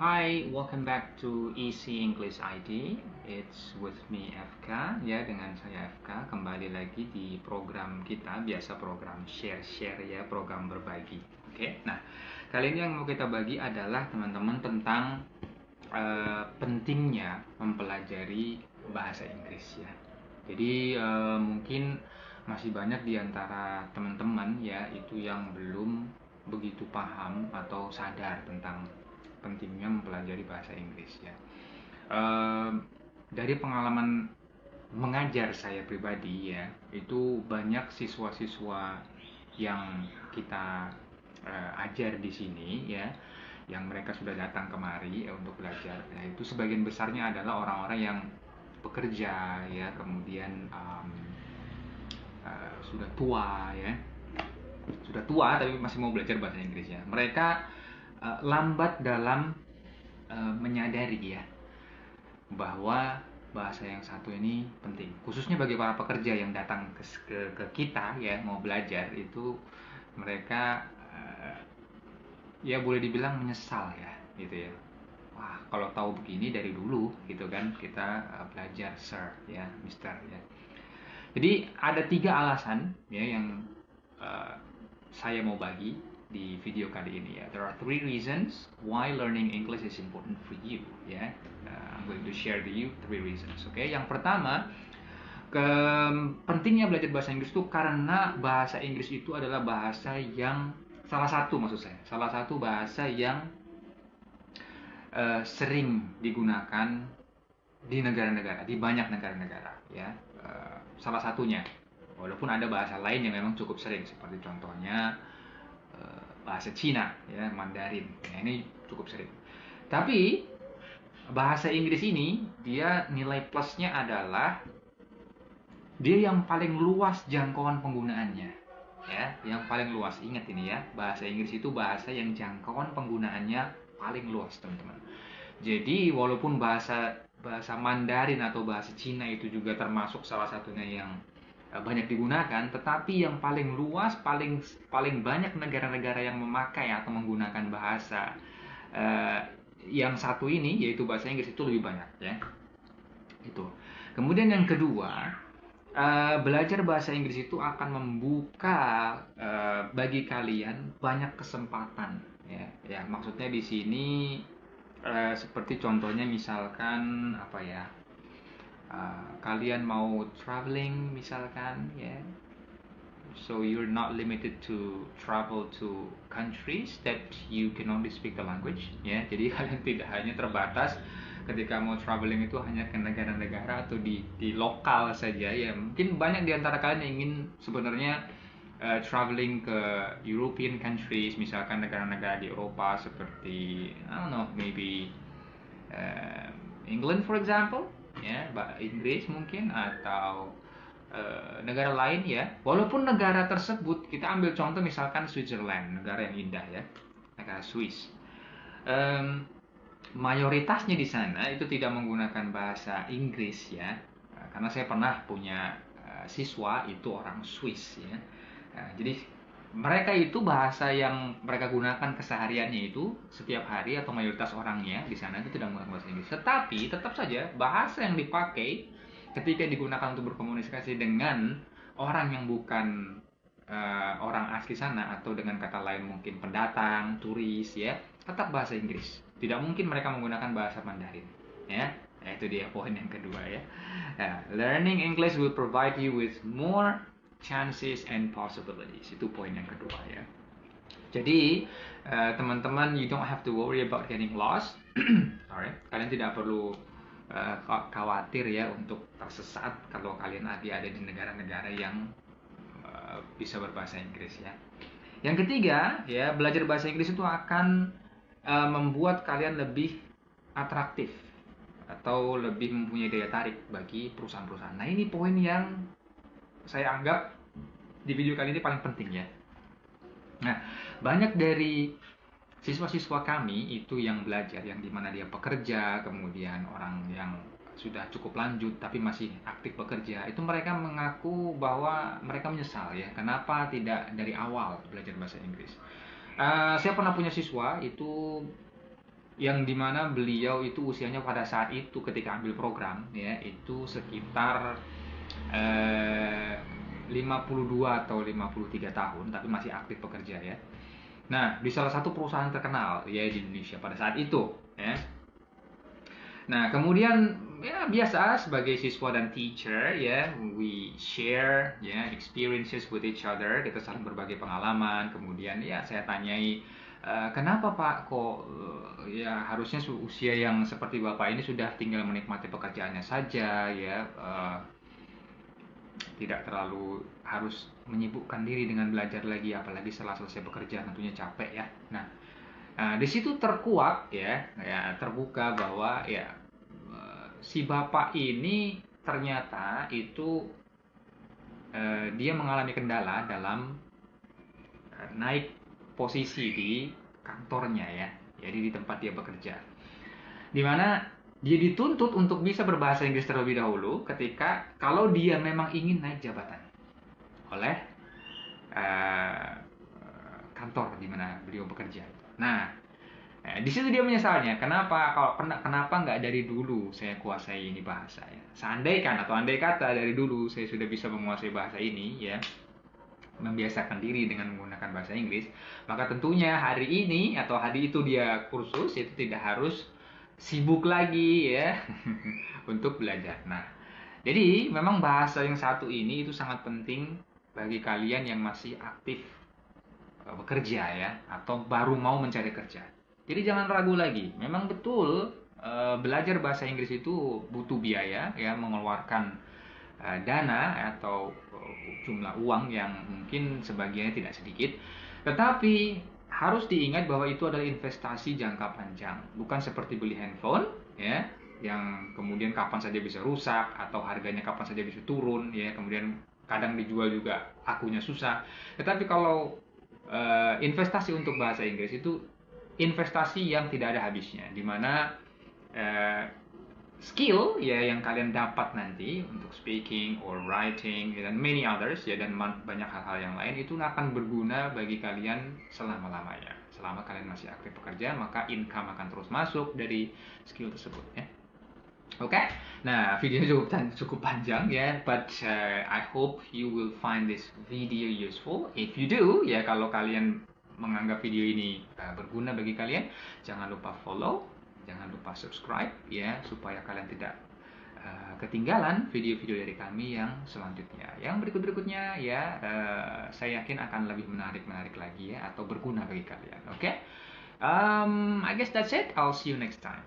Hi, welcome back to Easy English ID. It's with me FK, ya, dengan saya FK kembali lagi di program kita, biasa program share-share ya, program berbagi. Oke. Nah, kali ini yang mau kita bagi adalah teman-teman tentang pentingnya mempelajari bahasa Inggris ya. Jadi mungkin masih banyak di antara teman-teman ya itu yang belum begitu paham atau sadar tentang pentingnya mempelajari bahasa Inggris ya. Dari pengalaman mengajar saya pribadi ya, itu banyak siswa-siswa yang kita ajar di sini ya, yang mereka sudah datang kemari untuk belajar. Nah, itu sebagian besarnya adalah orang-orang yang bekerja ya, kemudian sudah tua ya, sudah tua tapi masih mau belajar bahasa Inggris ya. Mereka lambat dalam menyadari ya bahwa bahasa yang satu ini penting, khususnya bagi para pekerja yang datang ke kita ya mau belajar itu. Mereka ya boleh dibilang menyesal ya gitu ya. Wah, kalau tahu begini dari dulu gitu kan kita belajar sir ya, mister ya. Jadi ada 3 alasan ya yang uh, saya mau bagi di video kali ini ya. There are 3 reasons why learning English is important for you ya. I'm going to share to you 3 reasons. Oke, yang pertama, pentingnya belajar bahasa Inggris itu karena bahasa Inggris itu adalah bahasa yang salah satu bahasa yang sering digunakan di negara-negara, di banyak negara-negara ya. Salah satunya, walaupun ada bahasa lain yang memang cukup sering seperti contohnya bahasa Cina ya, Mandarin ya, ini cukup sering. Tapi bahasa Inggris ini dia nilai plusnya adalah dia yang paling luas jangkauan penggunaannya ya, yang paling luas. Ingat ini ya, bahasa Inggris itu bahasa yang jangkauan penggunaannya paling luas teman-teman. Jadi walaupun bahasa bahasa Mandarin atau bahasa Cina itu juga termasuk salah satunya yang banyak digunakan, tetapi yang paling luas, paling banyak negara-negara yang memakai atau menggunakan bahasa uh, yang satu ini, yaitu bahasa Inggris, itu lebih banyak ya. Itu. Kemudian yang kedua, belajar bahasa Inggris itu akan membuka bagi kalian banyak kesempatan ya. Ya, maksudnya di sini seperti contohnya misalkan apa ya, kalian mau traveling misalkan ya, so you're not limited to travel to countries that you can only speak the language ya. Jadi kalian tidak hanya terbatas ketika mau traveling itu hanya ke negara-negara atau di lokal saja ya. Mungkin banyak di antara kalian yang ingin sebenarnya traveling ke European countries, misalkan negara-negara di Eropa seperti I don't know, maybe uh, England for example ya, Inggris mungkin, atau negara lain ya. Walaupun negara tersebut, kita ambil contoh misalkan Switzerland, negara yang indah ya, negara Swiss. Um, Mayoritasnya di sana itu tidak menggunakan bahasa Inggris ya. Karena saya pernah punya siswa itu orang Swiss ya. Jadi mereka itu bahasa yang mereka gunakan kesehariannya itu setiap hari, atau mayoritas orangnya di sana itu tidak menggunakan bahasa Inggris. Tetapi tetap saja bahasa yang dipakai ketika digunakan untuk berkomunikasi dengan orang yang bukan orang asli sana, atau dengan kata lain mungkin pendatang, turis ya, tetap bahasa Inggris. Tidak mungkin mereka menggunakan bahasa Mandarin ya. Nah, itu dia poin yang kedua ya. Learning English will provide you with more chances and possibilities. Itu poin yang kedua ya. Jadi teman-teman, you don't have to worry about getting lost. Sorry, kalian tidak perlu khawatir ya untuk tersesat kalau kalian lagi ada di negara-negara yang bisa berbahasa Inggris ya. Yang ketiga ya, belajar bahasa Inggris itu akan membuat kalian lebih atraktif atau lebih mempunyai daya tarik bagi perusahaan-perusahaan. Nah, ini poin yang saya anggap di video kali ini paling penting ya. Nah, banyak dari siswa-siswa kami itu yang belajar, yang dimana dia pekerja, kemudian orang yang sudah cukup lanjut tapi masih aktif bekerja, itu mereka mengaku bahwa mereka menyesal ya, kenapa tidak dari awal belajar bahasa Inggris. Saya pernah punya siswa itu yang dimana beliau itu usianya pada saat itu ketika ambil program ya itu sekitar 52 atau 53 tahun, tapi masih aktif bekerja ya. Nah, di salah satu perusahaan terkenal ya di Indonesia pada saat itu ya. Nah, kemudian ya biasa sebagai siswa dan teacher ya, we share ya experiences with each other, kita saling berbagi pengalaman. Kemudian ya saya tanyai, kenapa Pak kok ya harusnya usia yang seperti Bapak ini sudah tinggal menikmati pekerjaannya saja ya, tidak terlalu harus menyibukkan diri dengan belajar lagi, apalagi setelah selesai bekerja tentunya capek ya. Nah, di situ terkuak ya, terbuka bahwa ya si bapak ini ternyata itu dia mengalami kendala dalam naik posisi di kantornya ya, jadi di tempat dia bekerja, dimana dia dituntut untuk bisa berbahasa Inggris terlebih dahulu ketika kalau dia memang ingin naik jabatan oleh kantor di mana beliau bekerja. Nah, di situ dia menyesalnya, kenapa nggak dari dulu saya kuasai ini bahasa ya. Andai kata dari dulu saya sudah bisa menguasai bahasa ini ya, membiasakan diri dengan menggunakan bahasa Inggris, maka tentunya hari ini atau hari itu dia kursus itu tidak harus sibuk lagi ya untuk belajar. Nah, jadi memang bahasa yang satu ini itu sangat penting bagi kalian yang masih aktif bekerja ya, atau baru mau mencari kerja. Jadi jangan ragu lagi. Memang betul belajar bahasa Inggris itu butuh biaya ya, mengeluarkan dana atau jumlah uang yang mungkin sebagiannya tidak sedikit. Tetapi harus diingat bahwa itu adalah investasi jangka panjang, bukan seperti beli handphone ya, yang kemudian kapan saja bisa rusak atau harganya kapan saja bisa turun ya, kemudian kadang dijual juga akunya susah. Tetapi kalau investasi untuk bahasa Inggris itu investasi yang tidak ada habisnya, di mana skill ya yang kalian dapat nanti untuk speaking or writing dan many others ya, dan banyak hal-hal yang lain itu akan berguna bagi kalian selama-lamanya. Selama kalian masih aktif bekerja, maka income akan terus masuk dari skill tersebut ya. Oke, nah videonya cukup panjang ya, but I hope you will find this video useful. If you do, ya kalau kalian menganggap video ini berguna bagi kalian, jangan lupa follow, jangan lupa subscribe ya, supaya kalian tidak ketinggalan video-video dari kami yang selanjutnya. Yang berikut-berikutnya ya, saya yakin akan lebih menarik lagi ya, atau berguna bagi kalian. Oke, I guess that's it. I'll see you next time.